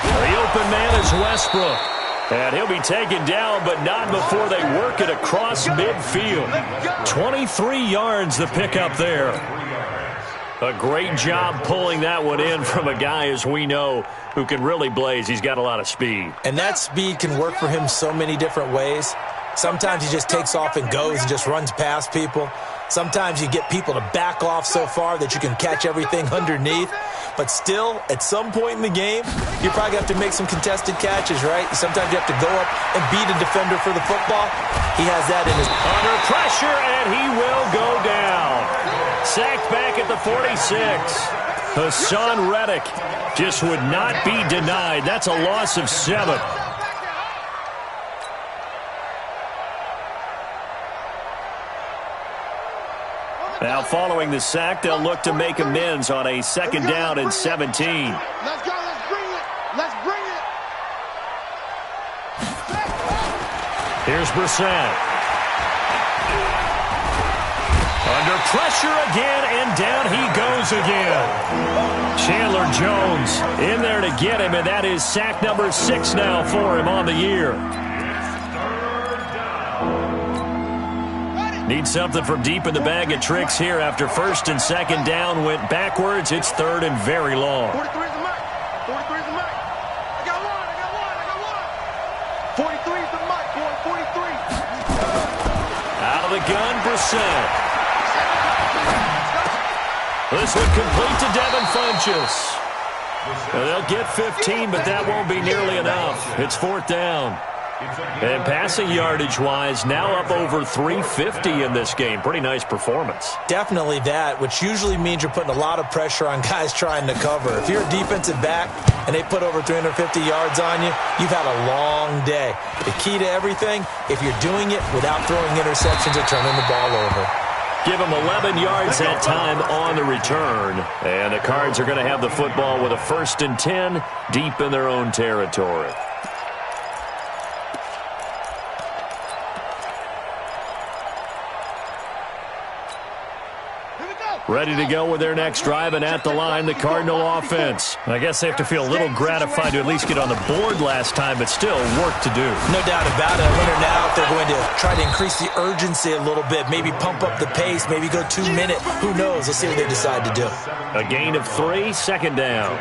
The open man is Westbrook. And he'll be taken down, but not before they work it across midfield. 23 yards the pickup there. A great job pulling that one in from a guy, as we know, who can really blaze. He's got a lot of speed. And that speed can work for him so many different ways. Sometimes he just takes off and goes and just runs past people. Sometimes you get people to back off so far that you can catch everything underneath. But still, at some point in the game, you probably have to make some contested catches, right? Sometimes you have to go up and beat a defender for the football. He has that in his... Under pressure, and he will go down. Sacked back at the 46. Hassan Reddick just would not be denied. That's a loss of 7. Now, following the sack, they'll look to make amends on a second down and 17. Let's go, let's bring it. Let's bring it. Here's Brissett. Under pressure again, and down he goes again. Chandler Jones in there to get him, and that is sack number 6 now for him on the year. Need something from deep in the bag of tricks here after first and second down went backwards. It's third and very long. 43 is the mic. 43 is the mic. I got one. 43 is the mic, boy. 43. Out of the gun, Brissett. This one complete to Devin Funchess. They'll get 15, but that won't be nearly enough. It's fourth down. And passing yardage-wise, now up over 350 in this game. Pretty nice performance. Definitely that, which usually means you're putting a lot of pressure on guys trying to cover. If you're a defensive back and they put over 350 yards on you, you've had a long day. The key to everything, if you're doing it without throwing interceptions or turning the ball over. Give them 11 yards that time on the return. And the Cards are going to have the football with a 1st and 10 deep in their own territory. Ready to go with their next drive, and at the line, the Cardinal offense. I guess they have to feel a little gratified to at least get on the board last time, but still work to do. No doubt about it. I wonder now if they're going to try to increase the urgency a little bit, maybe pump up the pace, maybe go 2 minute. Who knows? Let's see what they decide to do. A gain of 3, second down.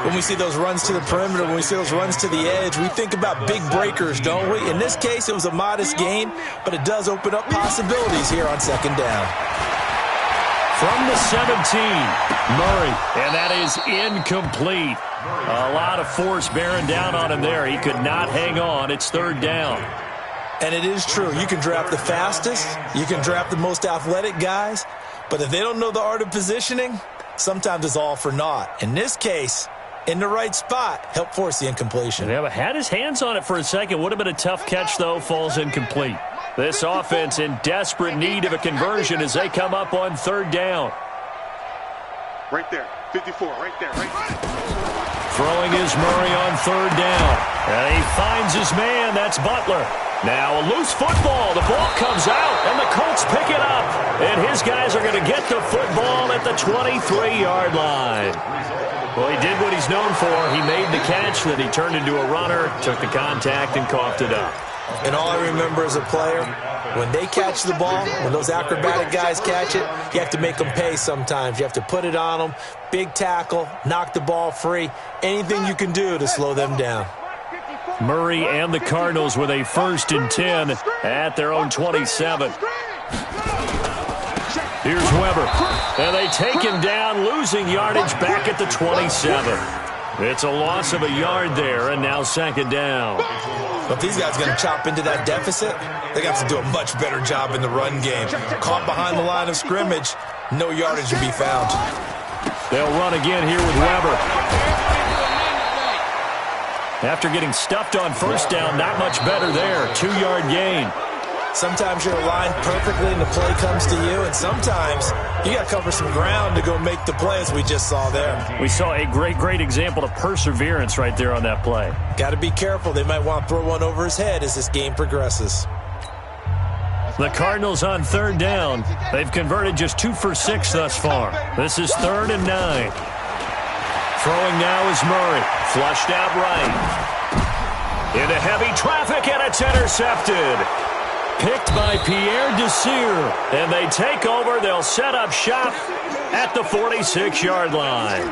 When we see those runs to the perimeter, when we see those runs to the edge, we think about big breakers, don't we? In this case, it was a modest gain, but it does open up possibilities here on second down. From the 17, Murray, and that is incomplete. A lot of force bearing down on him there. He could not hang on. It's third down. And it is true. You can draft the fastest. You can draft the most athletic guys. But if they don't know the art of positioning, sometimes it's all for naught. In this case, in the right spot, help force the incompletion. Yeah, but had his hands on it for a second. Would have been a tough catch, though. Falls incomplete. This offense in desperate need of a conversion as they come up on third down. Right there, 54, right there, right there. Throwing is Murray on third down. And he finds his man. That's Butler. Now a loose football. The ball comes out, and the Colts pick it up. And his guys are going to get the football at the 23-yard line. Well, he did what he's known for. He made the catch, then he turned into a runner, took the contact, and coughed it up. And all I remember as a player, when they catch the ball, when those acrobatic guys catch it, you have to make them pay sometimes. You have to put it on them, big tackle, knock the ball free, anything you can do to slow them down. Murray and the Cardinals with a 1st and 10 at their own 27. Here's Weber, and they take him down, losing yardage back at the 27. It's a loss of a yard there, and now second down. But if these guys are going to chop into that deficit, they got to do a much better job in the run game. Caught behind the line of scrimmage, no yardage to be found. They'll run again here with Weber. After getting stuffed on first down, not much better there. 2-yard gain. Sometimes you're aligned perfectly and the play comes to you, and sometimes you got to cover some ground to go make the play, as we just saw there. We saw a great example of perseverance right there on that play. Got to be careful. They might want to throw one over his head as this game progresses. The Cardinals on third down. They've converted just 2 for 6 thus far. This is 3rd and 9. Throwing now is Murray. Flushed out right. Into heavy traffic, and it's intercepted. Picked by Pierre Desir, and they take over. They'll set up shop at the 46-yard line.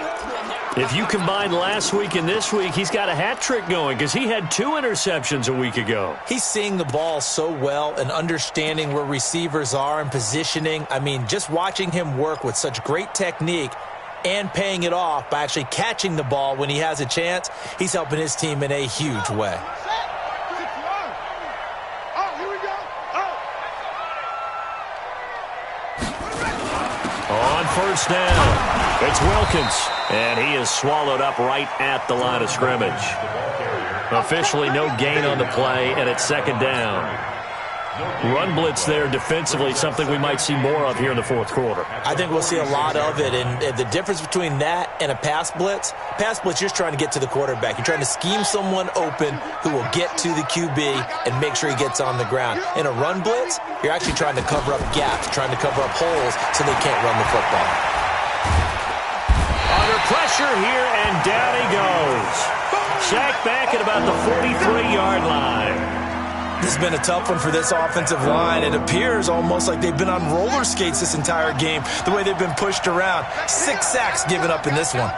If you combine last week and this week, he's got a hat trick going because he had 2 interceptions a week ago. He's seeing the ball so well and understanding where receivers are and positioning. I mean, just watching him work with such great technique and paying it off by actually catching the ball when he has a chance, he's helping his team in a huge way. On first down, it's Wilkins, and he is swallowed up right at the line of scrimmage. Officially no gain on the play, and it's second down. Run blitz there defensively, something we might see more of here in the fourth quarter. I think we'll see a lot of it, and the difference between that and a pass blitz, you're just trying to get to the quarterback. You're trying to scheme someone open who will get to the QB and make sure he gets on the ground. In a run blitz, you're actually trying to cover up gaps, trying to cover up holes so they can't run the football. Under pressure here, and down he goes. Sacked back at about the 43-yard line. This has been a tough one for this offensive line. It appears almost like they've been on roller skates this entire game, the way they've been pushed around. 6 sacks given up in this one.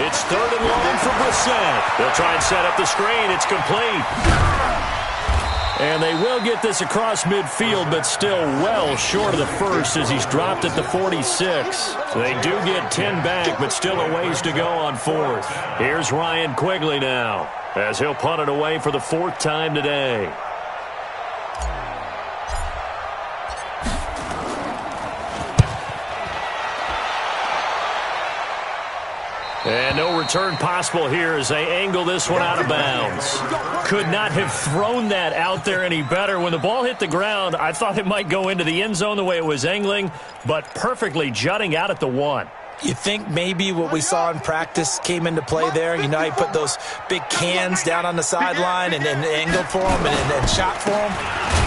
It's 3rd and long for Brissett. They'll try and set up the screen. It's complete. And they will get this across midfield, but still well short of the first as he's dropped at the 46. They do get 10 back, but still a ways to go on 4th. Here's Ryan Quigley now, as he'll punt it away for the 4th time today. And no return possible here as they angle this one out of bounds. Could not have thrown that out there any better. When the ball hit the ground, I thought it might go into the end zone the way it was angling, but perfectly jutting out at the 1. You think maybe what we saw in practice came into play there? You know, he put those big cans down on the sideline and angled for them and shot for them.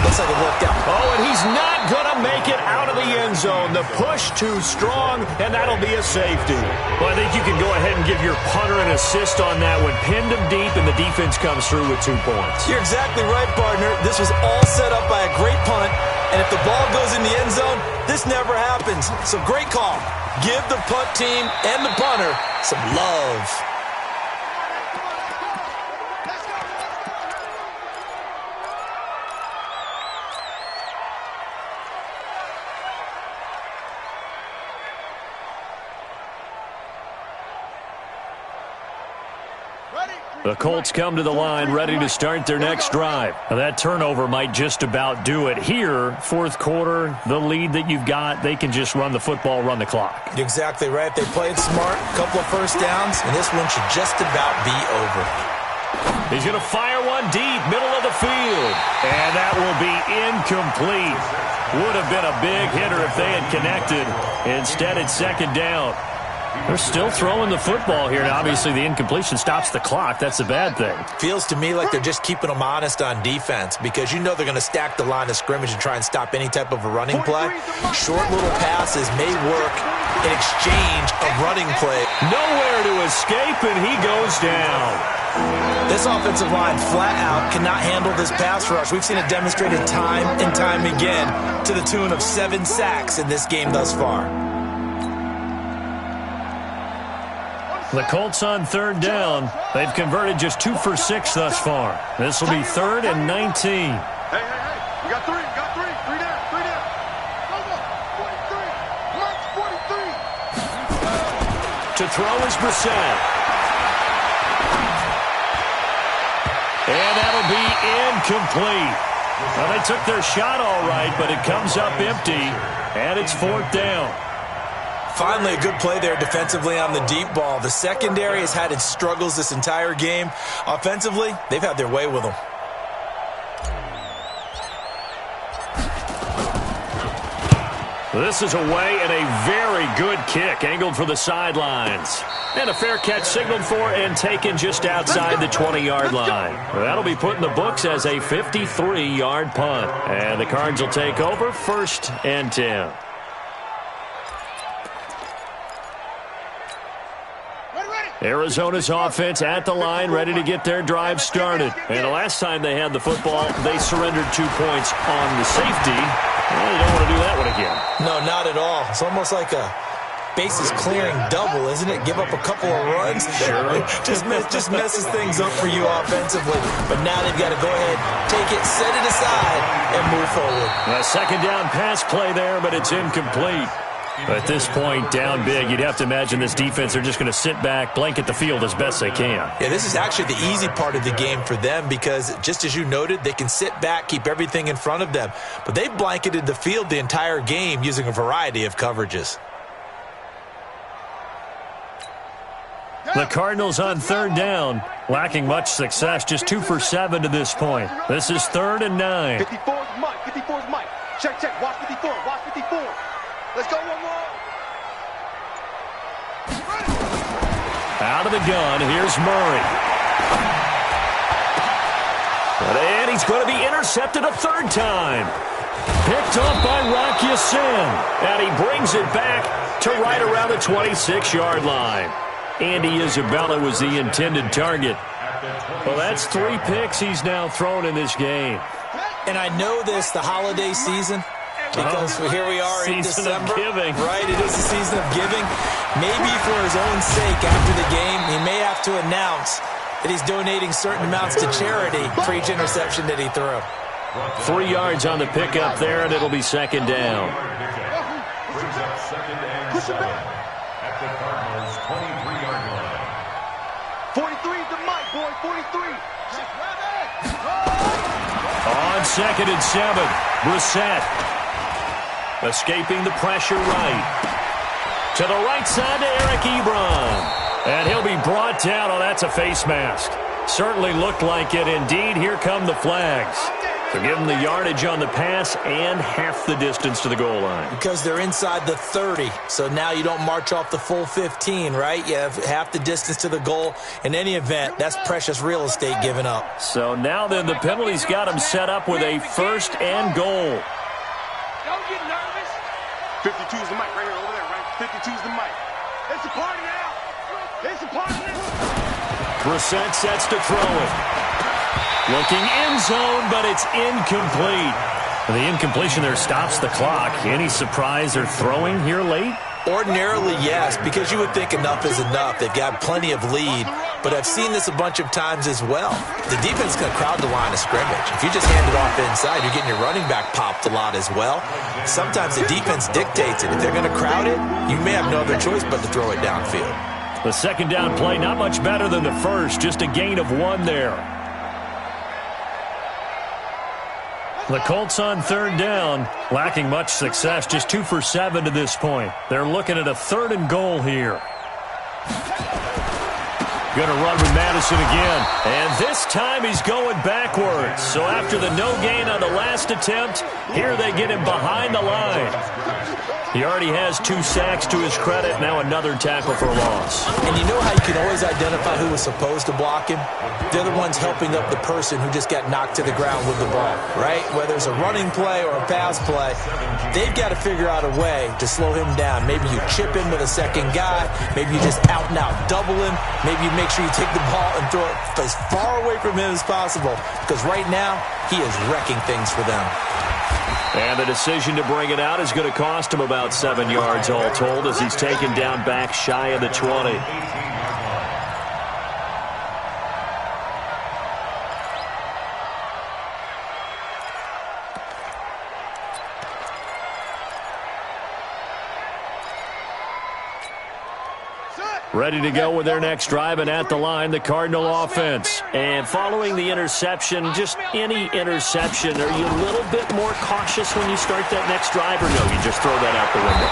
Looks like it worked out. Oh, and he's not going to make it out of the end zone. The push too strong, and that'll be a safety. Well, I think you can go ahead and give your punter an assist on that one. Pinned him deep, and the defense comes through with 2 points. You're exactly right, partner. This was all set up by a great punt, and if the ball goes in the end zone, this never happens. So great call. Give the punt team and the punter some love. The Colts come to the line ready to start their next drive. Now, that turnover might just about do it. Here, fourth quarter, the lead that you've got, they can just run the football, run the clock. You're exactly right. They played smart, a couple of first downs, and this one should just about be over. He's going to fire one deep, middle of the field. And that will be incomplete. Would have been a big hitter if they had connected. Instead, it's second down. They're still throwing the football here. Now, obviously, the incompletion stops the clock. That's a bad thing. Feels to me like they're just keeping them honest on defense because you know they're going to stack the line of scrimmage and try and stop any type of a running play. Short little passes may work in exchange of running play. Nowhere to escape, and he goes down. This offensive line flat out cannot handle this pass rush. We've seen it demonstrated time and time again to the tune of 7 sacks in this game thus far. The Colts on third down. They've converted just 2 for 6 thus far. This will be 3rd and 19. Hey. We got 3. 3 down. Go. 43. March 43. To throw is Brissett. And that'll be incomplete. Well, they took their shot all right, but it comes up empty, and it's 4th down. Finally, a good play there defensively on the deep ball. The secondary has had its struggles this entire game. Offensively, they've had their way with them. This is away and a very good kick, angled for the sidelines. And a fair catch signaled for and taken just outside the 20-yard line. That'll be put in the books as a 53-yard punt. And the Cards will take over 1st and 10. Arizona's offense at the line, ready to get their drive started. And the last time they had the football, they surrendered 2 points on the safety. Well, they don't want to do that one again. No, not at all. It's almost like a bases clearing double, isn't it? Give up a couple of runs. Sure. just messes things up for you offensively. But now they've got to go ahead, take it, set it aside, and move forward. A second down pass play there, but it's incomplete. At this point, down big, you'd have to imagine this defense are just going to sit back, blanket the field as best they can. Yeah, this is actually the easy part of the game for them because, just as you noted, they can sit back, keep everything in front of them. But they've blanketed the field the entire game using a variety of coverages. The Cardinals on third down, lacking much success, just 2 for 7 to this point. This is 3rd and 9. 54's Mike. 54's Mike. Check. Watch 54. Watch 54. Let's go one more. Out of the gun, here's Murray. And he's going to be intercepted a 3rd time. Picked off by Rock Ya-Sin. And he brings it back to right around the 26-yard line. Andy Isabella was the intended target. Well, that's 3 picks he's now thrown in this game. And I know this, the holiday season, because here we are in December. Giving. Right, it is the season of giving. Maybe for his own sake after the game, he may have to announce that he's donating certain amounts to charity for each interception that he threw. 3 yards on the pickup there, and it'll be second down. Brings up 2nd and 7 at the Cardinals' 23-yard line. 43 to Mike, boy. 43. On 2nd and 7, Brissett. Escaping the pressure right. To the right side to Eric Ebron. And he'll be brought down. Oh, that's a face mask. Certainly looked like it. Indeed, here come the flags. So give them the yardage on the pass and half the distance to the goal line. Because they're inside the 30, so now you don't march off the full 15, right? You have half the distance to the goal. In any event, that's precious real estate given up. So now then the penalty's got them set up with a 1st and goal. Don't get nervous. 52's the mic right here, over there, right? 52's the mic. It's a party now. It's a party now. Brissett sets to throw it. Looking end zone, but it's incomplete. The incompletion there stops the clock. Any surprise they're throwing here late? Ordinarily, yes, because you would think enough is enough. They've got plenty of lead, but I've seen this a bunch of times as well. The defense is going to crowd the line of scrimmage. If you just hand it off inside, you're getting your running back popped a lot as well. Sometimes the defense dictates it. If they're going to crowd it, you may have no other choice but to throw it downfield. The second down play, not much better than the first, just a gain of 1 there. The Colts on 3rd down, lacking much success, just 2 for 7 to this point. They're looking at a 3rd and goal here. Going to run with Madison again, and this time he's going backwards. So after the no gain on the last attempt, here they get him behind the line. He already has 2 sacks to his credit, now another tackle for a loss. And you know how you can always identify who was supposed to block him? They're the ones helping up the person who just got knocked to the ground with the ball, right? Whether it's a running play or a pass play, they've got to figure out a way to slow him down. Maybe you chip him with a second guy. Maybe you just out and out double him. Maybe you make sure you take the ball and throw it as far away from him as possible, because right now he is wrecking things for them. And the decision to bring it out is going to cost him about 7 yards all told as he's taken down back shy of the 20. Ready to go with their next drive, and at the line, the Cardinal offense. And following the interception, just any interception, are you a little bit more cautious when you start that next drive, or no, you just throw that out the window?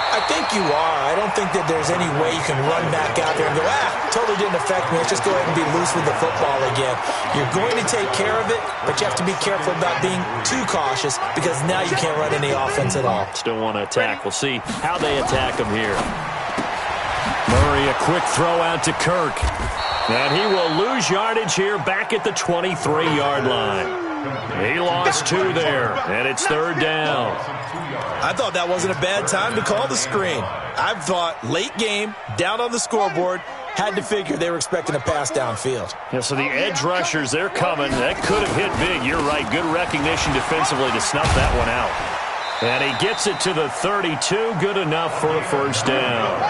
I think you are. I don't think that there's any way you can run back out there and go, totally didn't affect me. Let's just go ahead and be loose with the football again. You're going to take care of it, but you have to be careful about being too cautious, because now you can't run any offense at all. Still want to attack. We'll see how they attack him here. Murray, a quick throw out to Kirk. And he will lose yardage here back at the 23-yard line. He lost 2 there, and it's 3rd down. I thought that wasn't a bad time to call the screen. I thought late game, down on the scoreboard, had to figure they were expecting a pass downfield. Yeah, so the edge rushers, they're coming. That could have hit big. You're right. Good recognition defensively to snuff that one out. And he gets it to the 32, good enough for a 1st down.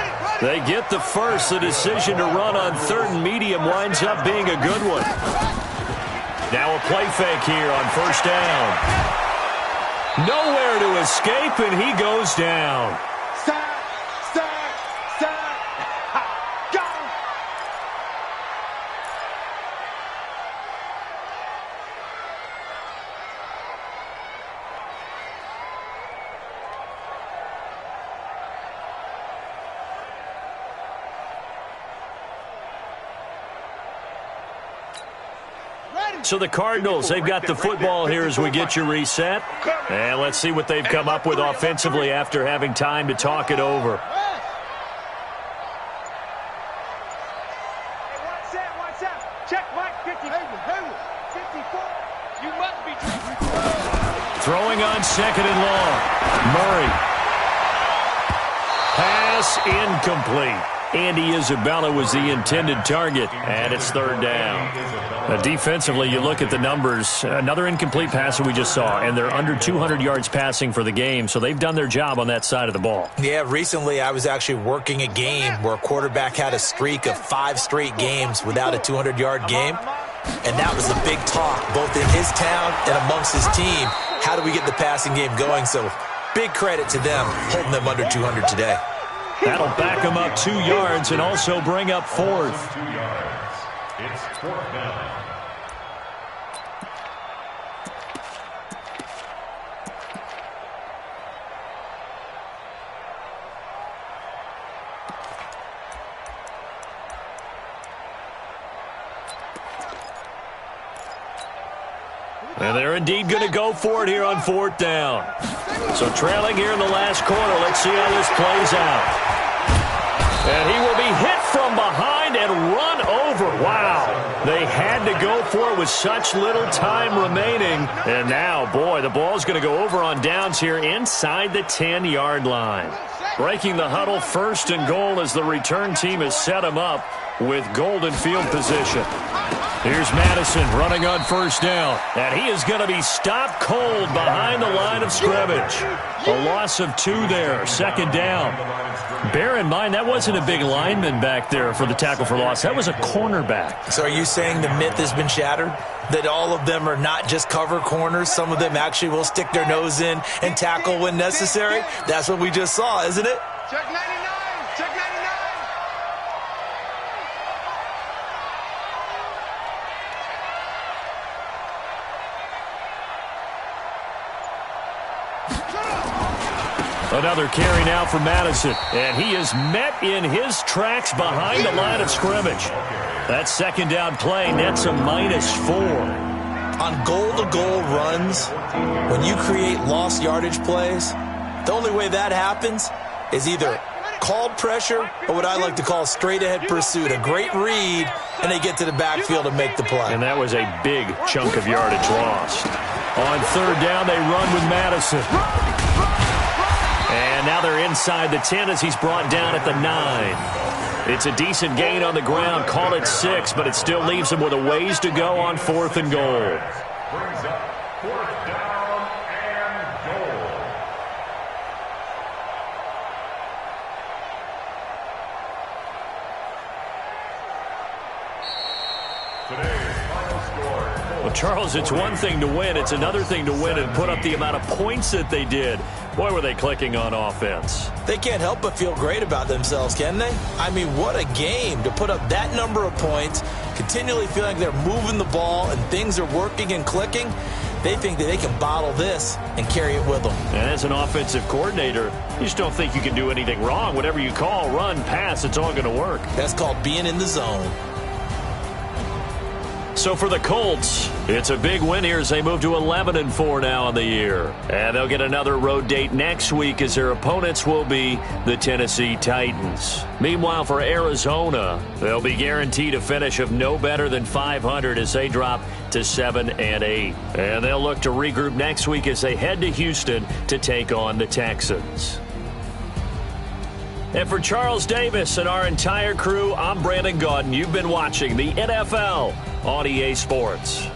They get the first. The decision to run on 3rd and medium winds up being a good one. Now a play fake here on 1st down. Nowhere to escape, and he goes down. So the Cardinals, they've got the football here as we get you reset. And let's see what they've come up with offensively after having time to talk it over. Watch out. Check Mike 50. 54. You must be throwing on 2nd and long. Murray. Pass incomplete. Andy Isabella was the intended target, and it's 3rd down. Defensively, you look at the numbers. Another incomplete pass that we just saw, and they're under 200 yards passing for the game, so they've done their job on that side of the ball. Yeah, recently I was actually working a game where a quarterback had a streak of 5 straight games without a 200-yard game, and that was the big talk, both in his town and amongst his team. How do we get the passing game going? So big credit to them, holding them under 200 today. That'll back them up 2 yards and also bring up 4th. 2 yards. It's 4th down. And they're indeed going to go for it here on 4th down. So trailing here in the last quarter. Let's see how this plays out. And he will be hit from behind and run over. Wow. They had to go for it with such little time remaining. And now, boy, the ball's going to go over on downs here inside the 10-yard line. Breaking the huddle, 1st and goal as the return team has set him up with golden field position. Here's Madison running on 1st down. And he is going to be stopped cold behind the line of scrimmage. A loss of 2 there, 2nd down. Bear in mind, that wasn't a big lineman back there for the tackle for loss. That was a cornerback. So are you saying the myth has been shattered? That all of them are not just cover corners? Some of them actually will stick their nose in and tackle when necessary? That's what we just saw, isn't it? Check 99. Check 99. Another carry now for Madison. And he is met in his tracks behind the line of scrimmage. That 2nd down play nets a -4. On goal-to-goal runs, when you create lost yardage plays, the only way that happens is either called pressure or what I like to call straight-ahead pursuit. A great read, and they get to the backfield and make the play. And that was a big chunk of yardage lost. On 3rd down, they run with Madison. And now they're inside the 10 as he's brought down at the 9. It's a decent gain on the ground. Call it 6, but it still leaves him with a ways to go on 4th and goal. Brings up 4th down and goal. Today's final score. Well, Charles, it's one thing to win. It's another thing to win and put up the amount of points that they did. Boy, were they clicking on offense. They can't help but feel great about themselves, can they? I mean, what a game to put up that number of points, continually feeling like they're moving the ball and things are working and clicking. They think that they can bottle this and carry it with them. And as an offensive coordinator, you just don't think you can do anything wrong. Whatever you call, run, pass, it's all going to work. That's called being in the zone. So for the Colts, it's a big win here as they move to 11-4 now in the year. And they'll get another road date next week as their opponents will be the Tennessee Titans. Meanwhile, for Arizona, they'll be guaranteed a finish of no better than 500 as they drop to 7-8. And they'll look to regroup next week as they head to Houston to take on the Texans. And for Charles Davis and our entire crew, I'm Brandon Gaudin. You've been watching the NFL on EA Sports.